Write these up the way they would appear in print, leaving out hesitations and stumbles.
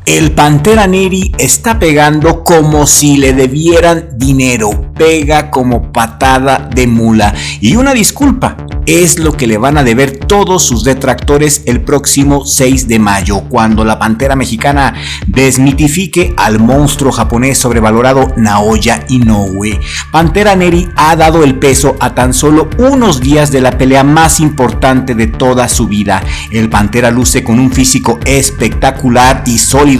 El Pantera Neri está pegando como si le debieran dinero, pega como patada de mula. Y una disculpa, es lo que le van a deber todos sus detractores el próximo 6 de mayo, cuando la Pantera mexicana desmitifique al monstruo japonés sobrevalorado Naoya Inoue. Pantera Neri ha dado el peso a tan solo unos días de la pelea más importante de toda su vida. El Pantera luce con un físico espectacular y sólido,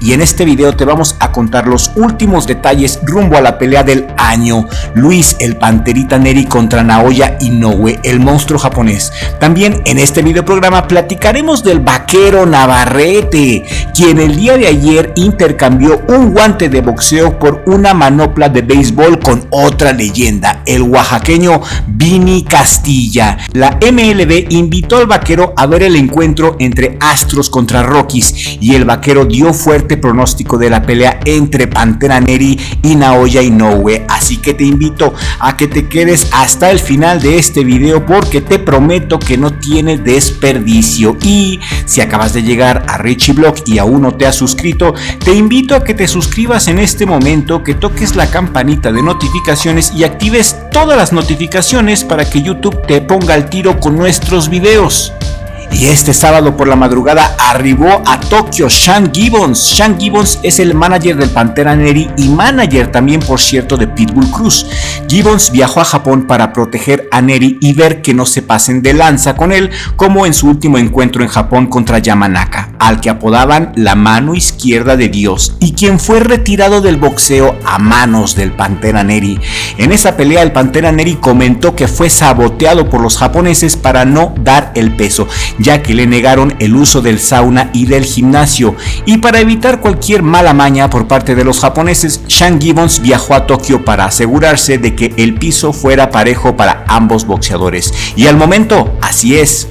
y en este video te vamos a contar los últimos detalles rumbo a la pelea del año. Luis el Panterita Neri contra Naoya Inoue, el monstruo japonés. También en este video programa platicaremos del Vaquero Navarrete, quien el día de ayer intercambió un guante de boxeo por una manopla de béisbol con otra leyenda, el oaxaqueño Vini Castilla. La MLB invitó al Vaquero a ver el encuentro entre Astros contra Rockies y el Vaquero dio fuerte pronóstico de la pelea entre Pantera Neri y Naoya Inoue, así que te invito a que te quedes hasta el final de este video porque te prometo que no tiene desperdicio. Y si acabas de llegar a Richie Blog y aún no te has suscrito, te invito a que te suscribas en este momento, que toques la campanita de notificaciones y actives todas las notificaciones para que YouTube te ponga al tiro con nuestros videos. Y este sábado por la madrugada arribó a Tokio Sean Gibbons. Sean Gibbons es el manager del Pantera Neri y manager también, por cierto, de Pitbull Cruz. Gibbons viajó a Japón para proteger a Neri y ver que no se pasen de lanza con él, como en su último encuentro en Japón contra Yamanaka, al que apodaban la mano izquierda de Dios y quien fue retirado del boxeo a manos del Pantera Neri. En esa pelea el Pantera Neri comentó que fue saboteado por los japoneses para no dar el peso, ya que le negaron el uso del sauna y del gimnasio, y para evitar cualquier mala maña por parte de los japoneses, Sean Gibbons viajó a Tokio para asegurarse de que el piso fuera parejo para ambos boxeadores, y al momento así es.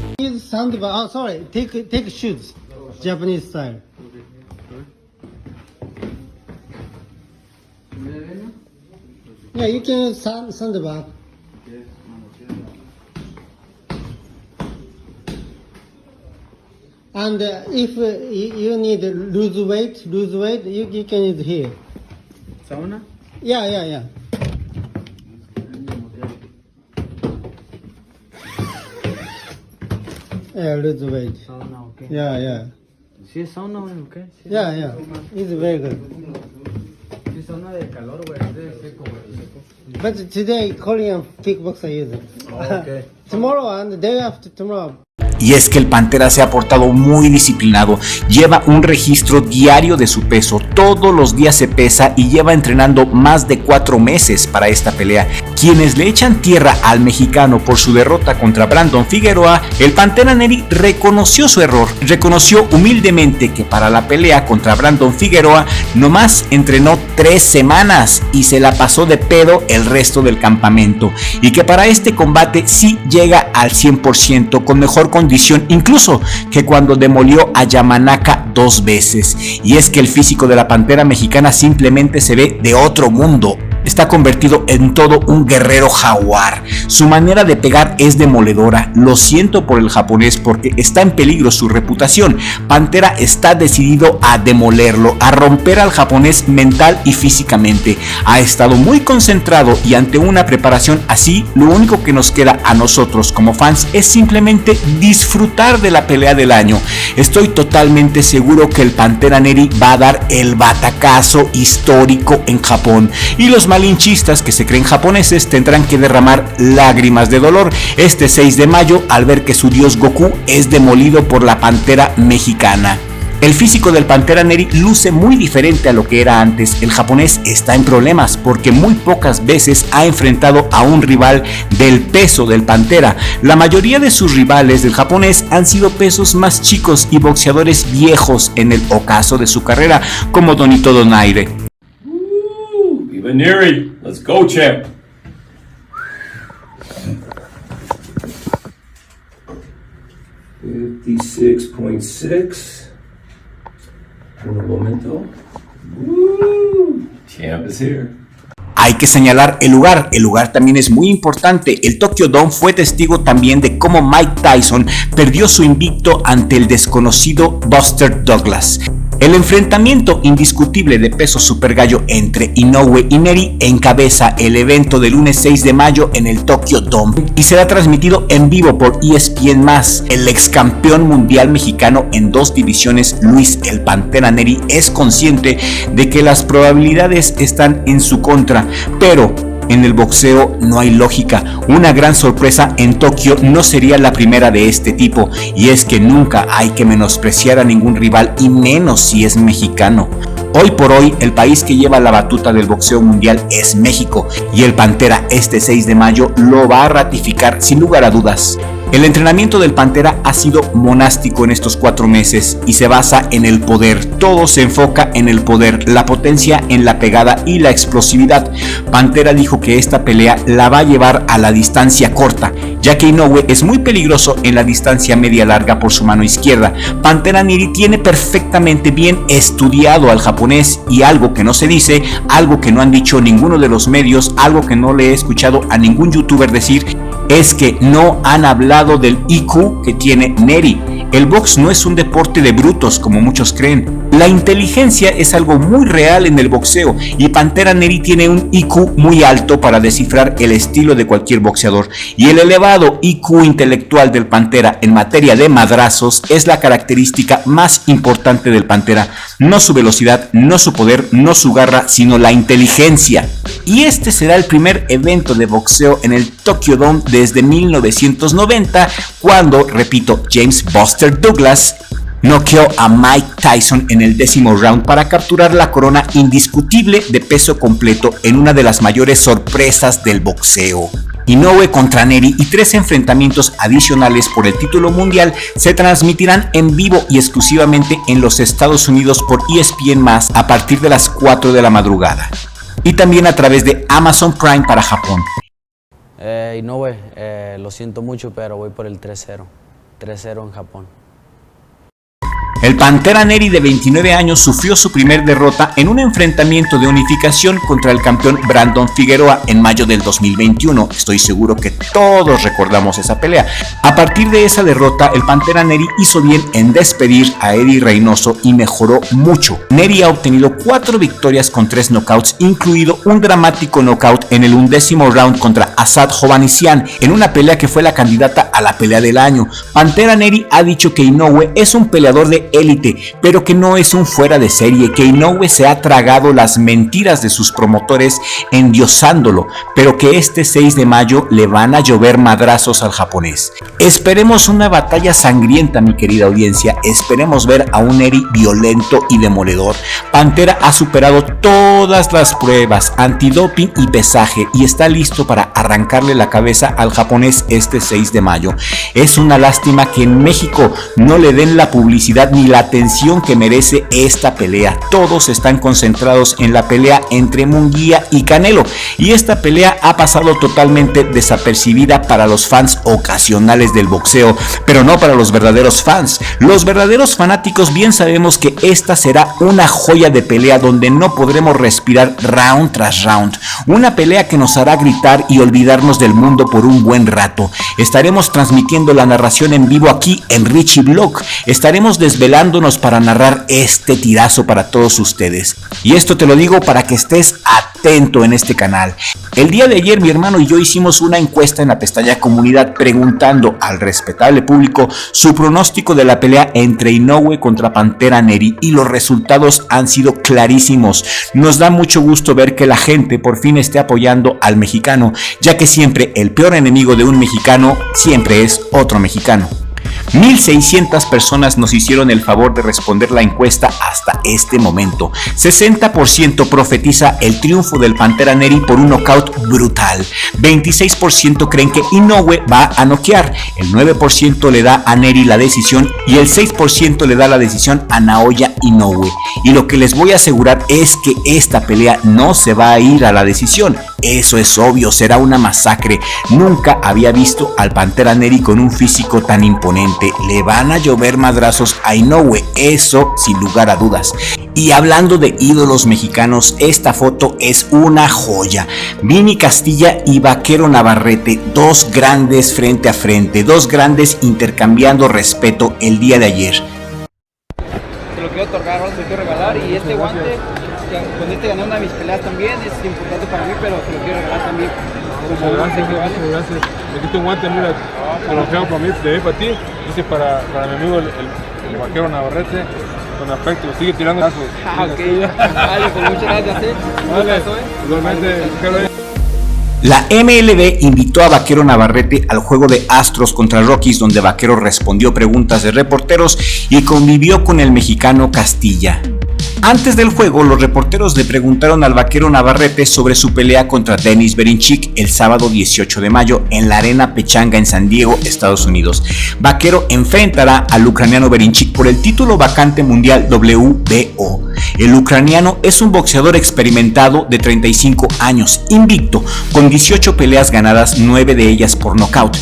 Take shoes, Japanese style. Yeah, you can sandbag. And if you need lose weight, you can use here. Sauna? Yeah. Yeah, lose weight. Sauna, okay. Yeah. Sí, es sauna, güey, okay. Sí, Yeah. It's very good. Sí, sauna de calor, güey, es de seco, güey. But today Korean kickboxer use it. Okay. Tomorrow and the day after tomorrow. Y es que el Pantera se ha portado muy disciplinado, lleva un registro diario de su peso, todos los días se pesa y lleva entrenando más de 4 meses para esta pelea. Quienes le echan tierra al mexicano por su derrota contra Brandon Figueroa, el Pantera Neri reconoció su error, reconoció humildemente que para la pelea contra Brandon Figueroa nomás entrenó 3 semanas y se la pasó de pedo el resto del campamento, y que para este combate sí llega al 100% con mejor condición incluso que cuando demolió a Yamanaka 2 veces. Y es que el físico de la Pantera mexicana simplemente se ve de otro mundo. Está convertido en todo un guerrero jaguar. Su manera de pegar es demoledora. Lo siento por el japonés porque está en peligro su reputación. Pantera está decidido a demolerlo, a romper al japonés mental y físicamente. Ha estado muy concentrado y ante una preparación así, lo único que nos queda a nosotros como fans es simplemente disfrutar de la pelea del año. Estoy totalmente seguro que el Pantera Neri va a dar el batacazo histórico en Japón y los malinchistas que se creen japoneses tendrán que derramar lágrimas de dolor este 6 de mayo al ver que su dios Goku es demolido por la Pantera mexicana. El físico del Pantera Neri luce muy diferente a lo que era antes. El japonés está en problemas porque muy pocas veces ha enfrentado a un rival del peso del Pantera. La mayoría de sus rivales del japonés han sido pesos más chicos y boxeadores viejos en el ocaso de su carrera, como Donito Donaire. Viva Neri, let's go, champ. $56.6. Un momento. Champ is here. Hay que señalar el lugar también es muy importante. El Tokyo Dome fue testigo también de cómo Mike Tyson perdió su invicto ante el desconocido Buster Douglas. El enfrentamiento indiscutible de peso super gallo entre Inoue y Neri encabeza el evento del lunes 6 de mayo en el Tokyo Dome y será transmitido en vivo por ESPN+. El ex campeón mundial mexicano en 2 divisiones, Luis el Pantera Neri, es consciente de que las probabilidades están en su contra, pero en el boxeo no hay lógica. Una gran sorpresa en Tokio no sería la primera de este tipo, y es que nunca hay que menospreciar a ningún rival, y menos si es mexicano. Hoy por hoy, el país que lleva la batuta del boxeo mundial es México, y el Pantera este 6 de mayo lo va a ratificar sin lugar a dudas. El entrenamiento del Pantera ha sido monástico en estos 4 meses y se basa en el poder. Todo se enfoca en el poder, la potencia en la pegada y la explosividad. Pantera dijo que esta pelea la va a llevar a la distancia corta, ya que Inoue es muy peligroso en la distancia media larga por su mano izquierda. Pantera Neri tiene perfectamente bien estudiado al japonés, y algo que no se dice, algo que no han dicho ninguno de los medios, algo que no le he escuchado a ningún youtuber decir, es que no han hablado del IQ que tiene Neri. El box no es un deporte de brutos como muchos creen. La inteligencia es algo muy real en el boxeo, y Pantera Neri tiene un IQ muy alto para descifrar el estilo de cualquier boxeador, y el elevado IQ intelectual del Pantera en materia de madrazos es la característica más importante del Pantera. No su velocidad, no su poder, no su garra, sino la inteligencia. Y este será el primer evento de boxeo en el Tokyo Dome desde 1990, cuando, repito, James Buster Douglas noqueó a Mike Tyson en el 10º round para capturar la corona indiscutible de peso completo en una de las mayores sorpresas del boxeo. Inoue contra Neri y 3 enfrentamientos adicionales por el título mundial se transmitirán en vivo y exclusivamente en los Estados Unidos por ESPN+, a partir de las 4 de la madrugada, y también a través de Amazon Prime para Japón. Inoue, lo siento mucho, pero voy por el 3-0. 3-0 en Japón. El Pantera Neri de 29 años sufrió su primer derrota en un enfrentamiento de unificación contra el campeón Brandon Figueroa en mayo del 2021. Estoy seguro que todos recordamos esa pelea. A partir de esa derrota, el Pantera Neri hizo bien en despedir a Eddie Reynoso y mejoró mucho. Neri ha obtenido 4 victorias con 3 knockouts, incluido un dramático knockout en el 11º round contra Asad Hovhannisyan, en una pelea que fue la candidata a la pelea del año. Pantera Neri ha dicho que Inoue es un peleador de élite, pero que no es un fuera de serie, que Inoue se ha tragado las mentiras de sus promotores endiosándolo, pero que este 6 de mayo le van a llover madrazos al japonés. Esperemos una batalla sangrienta, mi querida audiencia. Esperemos ver a un Neri violento y demoledor. Pantera ha superado todas las pruebas antidoping y pesaje y está listo para arrancarle la cabeza al japonés este 6 de mayo. Es una lástima que en México no le den la publicidad ni la atención que merece esta pelea. Todos están concentrados en la pelea entre Munguía y Canelo, y esta pelea ha pasado totalmente desapercibida para los fans ocasionales del boxeo, pero no para los verdaderos fans. Los verdaderos fanáticos bien sabemos que esta será una joya de pelea donde no podremos respirar round tras round, una pelea que nos hará gritar y olvidarnos del mundo por un buen rato. Estaremos transmitiendo la narración en vivo aquí en Richie Vlog. Estaremos desvelándonos para narrar este tirazo para todos ustedes. Y esto te lo digo para que estés atento en este canal. El día de ayer mi hermano y yo hicimos una encuesta en la pestaña comunidad preguntando al respetable público su pronóstico de la pelea entre Inoue contra Pantera Neri, y los resultados han sido clarísimos. Nos da mucho gusto ver que la gente por fin esté apoyando al mexicano, ya que siempre el peor enemigo de un mexicano siempre es otro mexicano. 1,600 personas nos hicieron el favor de responder la encuesta hasta este momento. 60% profetiza el triunfo del Pantera Neri por un knockout brutal. 26% creen que Inoue va a noquear. El 9% le da a Neri la decisión y el 6% le da la decisión a Naoya Inoue. Y lo que les voy a asegurar es que esta pelea no se va a ir a la decisión. Eso es obvio, será una masacre. Nunca había visto al Pantera Neri con un físico tan imponente. Le van a llover madrazos a Inoue, eso sin lugar a dudas. Y hablando de ídolos mexicanos, esta foto es una joya. Vini Castilla y Vaquero Navarrete, 2 grandes frente a frente, 2 grandes intercambiando respeto el día de ayer. Te lo quiero otorgar, ahora se lo quiero regalar. Y este guante, con este gané una de mis peleas también, es importante para mí, pero se lo quiero regalar también. Muchas gracias. Me quito un guante, mira, trofeo para mí, de mí para ti. Dice para mi amigo el vaquero Navarrete, con afecto, sigue tirando lazos. Ok, vale, pues muchas gracias. Vale, igualmente. La MLB invitó a Vaquero Navarrete al juego de Astros contra Rockies, donde Vaquero respondió preguntas de reporteros y convivió con el mexicano Castilla. Antes del juego, los reporteros le preguntaron al Vaquero Navarrete sobre su pelea contra Denis Berinchik el sábado 18 de mayo en la Arena Pechanga en San Diego, Estados Unidos. Vaquero enfrentará al ucraniano Berinchik por el título vacante mundial WBO. El ucraniano es un boxeador experimentado de 35 años, invicto, con 18 peleas ganadas, 9 de ellas por nocaut.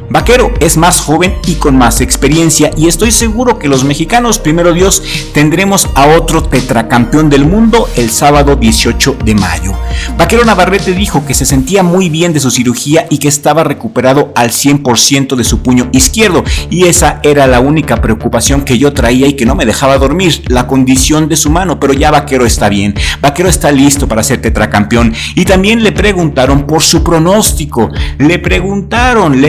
Vaquero es más joven y con más experiencia, y estoy seguro que los mexicanos, primero Dios, tendremos a otro tetracampeón del mundo el sábado 18 de mayo. Vaquero Navarrete dijo que se sentía muy bien de su cirugía y que estaba recuperado al 100% de su puño izquierdo, y esa era la única preocupación que yo traía y que no me dejaba dormir, la condición de su mano. Pero ya Vaquero está bien, Vaquero está listo para ser tetracampeón. Y también le preguntaron por su pronóstico, le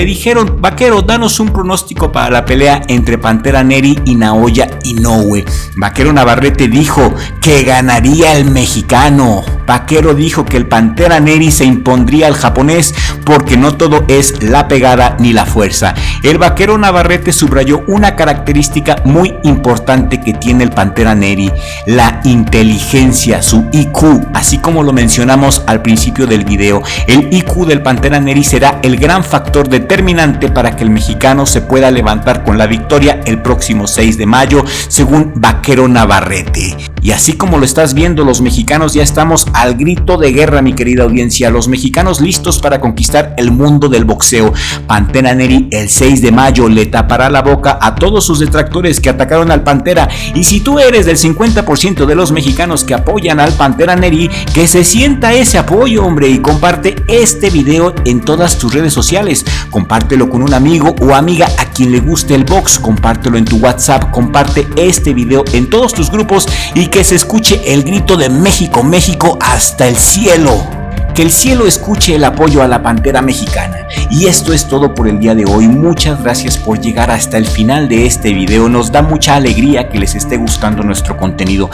dijeron: Vaquero, danos un pronóstico para la pelea entre Pantera Neri y Naoya Inoue. Vaquero Navarrete dijo que ganaría el mexicano. Vaquero dijo que el Pantera Neri se impondría al japonés porque no todo es la pegada ni la fuerza. El Vaquero Navarrete subrayó una característica muy importante que tiene el Pantera Neri: la inteligencia, su IQ, así como lo mencionamos al principio del video. El IQ del Pantera Neri será el gran factor determinante para que el mexicano se pueda levantar con la victoria el próximo 6 de mayo, según Vaquero Navarrete. Y así como lo estás viendo, los mexicanos ya estamos al grito de guerra, mi querida audiencia. Los mexicanos listos para conquistar el mundo del boxeo. Pantera Neri el 6 de mayo le tapará la boca a todos sus detractores que atacaron al Pantera. Y si tú eres del 50% de los mexicanos que apoyan al Pantera Neri, que se sienta ese apoyo, hombre, y comparte este video en todas tus redes sociales. Compártelo con un amigo o amiga a quien le guste el box, compártelo en tu WhatsApp, comparte este video en todos tus grupos y que se escuche el grito de México, México hasta el cielo. Que el cielo escuche el apoyo a la Pantera mexicana. Y esto es todo por el día de hoy. Muchas gracias por llegar hasta el final de este video. Nos da mucha alegría que les esté gustando nuestro contenido.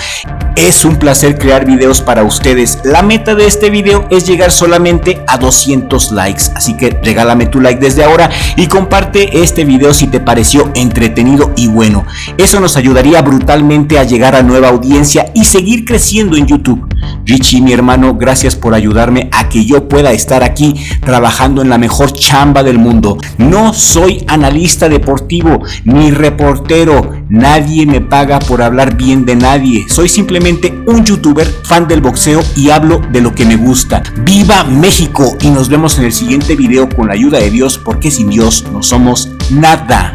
Es un placer crear videos para ustedes. La meta de este video es llegar solamente a 200 likes. Así que regálame tu like desde ahora y comparte este video si te pareció entretenido y bueno. Eso nos ayudaría brutalmente a llegar a nueva audiencia y seguir creciendo en YouTube. Richie, mi hermano, gracias por ayudarme a que yo pueda estar aquí trabajando en la mejor chamba del mundo. No soy analista deportivo ni reportero. Nadie me paga por hablar bien de nadie. Soy simplemente un youtuber fan del boxeo y hablo de lo que me gusta. ¡Viva México! Y nos vemos en el siguiente video con la ayuda de Dios, porque sin Dios no somos nada.